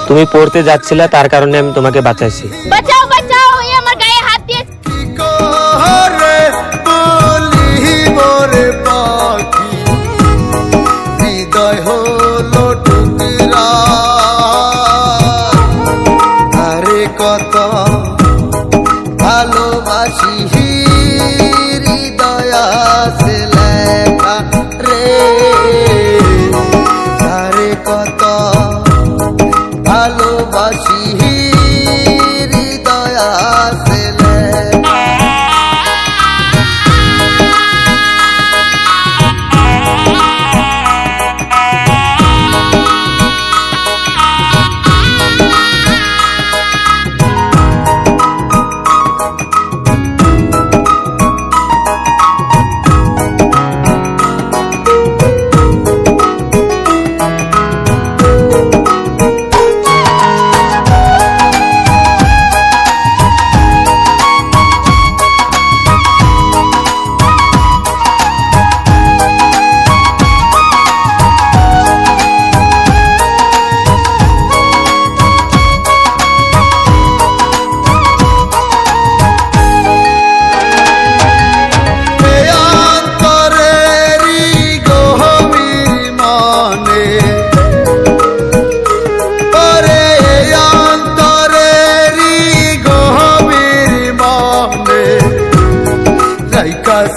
তুমি পড়তে যাচ্ছিলে, তার কারণে আমি তোমাকে বাঁচাইছি। বাঁচাও বাঁচাও, এই আমার গায়ে হাত দিয়ে। করে বলিব রে পাখি, হৃদয় হলো টুকরা, আরে কত ভালোবাসি হৃদয় আছে লেখা রে, আরে কত ভালোবাসি হৃদয় আছে লেখা।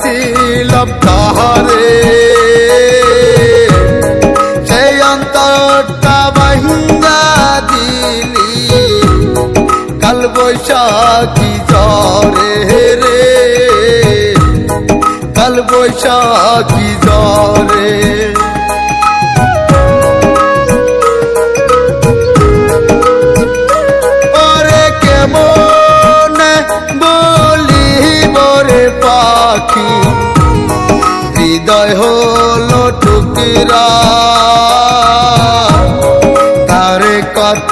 ছিলাম তাহারে সেই অন্তরটা ভাঙা দিলি, কাল বৈশাখী ঝরে রে, কাল বৈশাখী ঝরে। ওরে কেমন বলিব রে পাখি, হৃদয় হলো টুকরা, তারে কত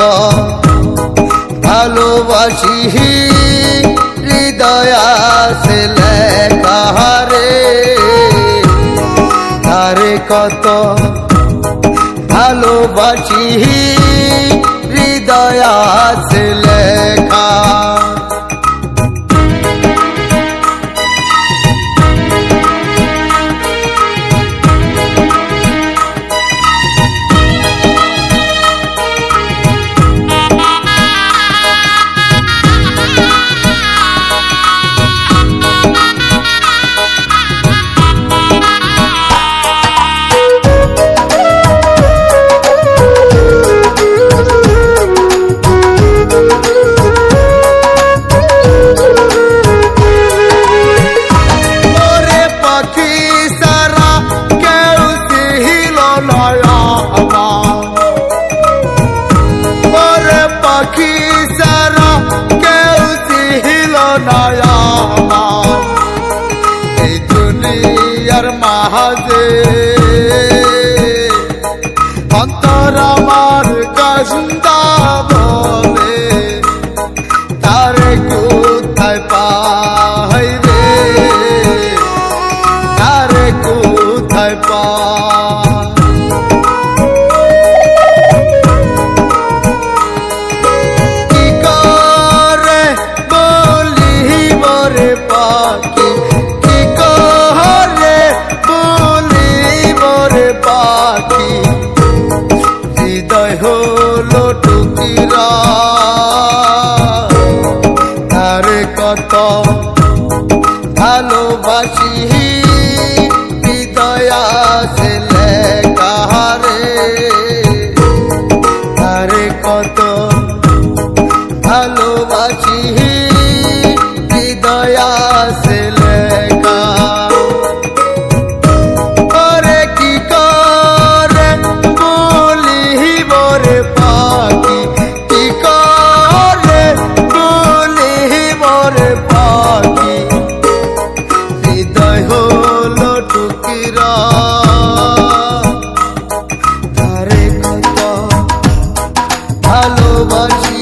ভালোবাসি হৃদয় আছে লেখা রে, তারে কত ভালোবাসি হৃদয় আছে লেখা। এই দুনিয়ার মাঝে অন্তর আমার কান্দা বলে, তারে কোথায় পাই রে, তারে কোথায় পাই। কি করে বলিব রে পাখি, কি করে বলিব রে পাখি, হৃদয় হলো টুকরা, তারে কত ভালোবাসি হৃদয় আছে লেখা রে, তারে কত ভালোবাসি হৃদয় আছে লেখা। ওরে কি করে বলিব রে পাখি, কি করে বলিব রে পাখি, হৃদয় হলো টুকরা, তারে কত ভালোবাসি।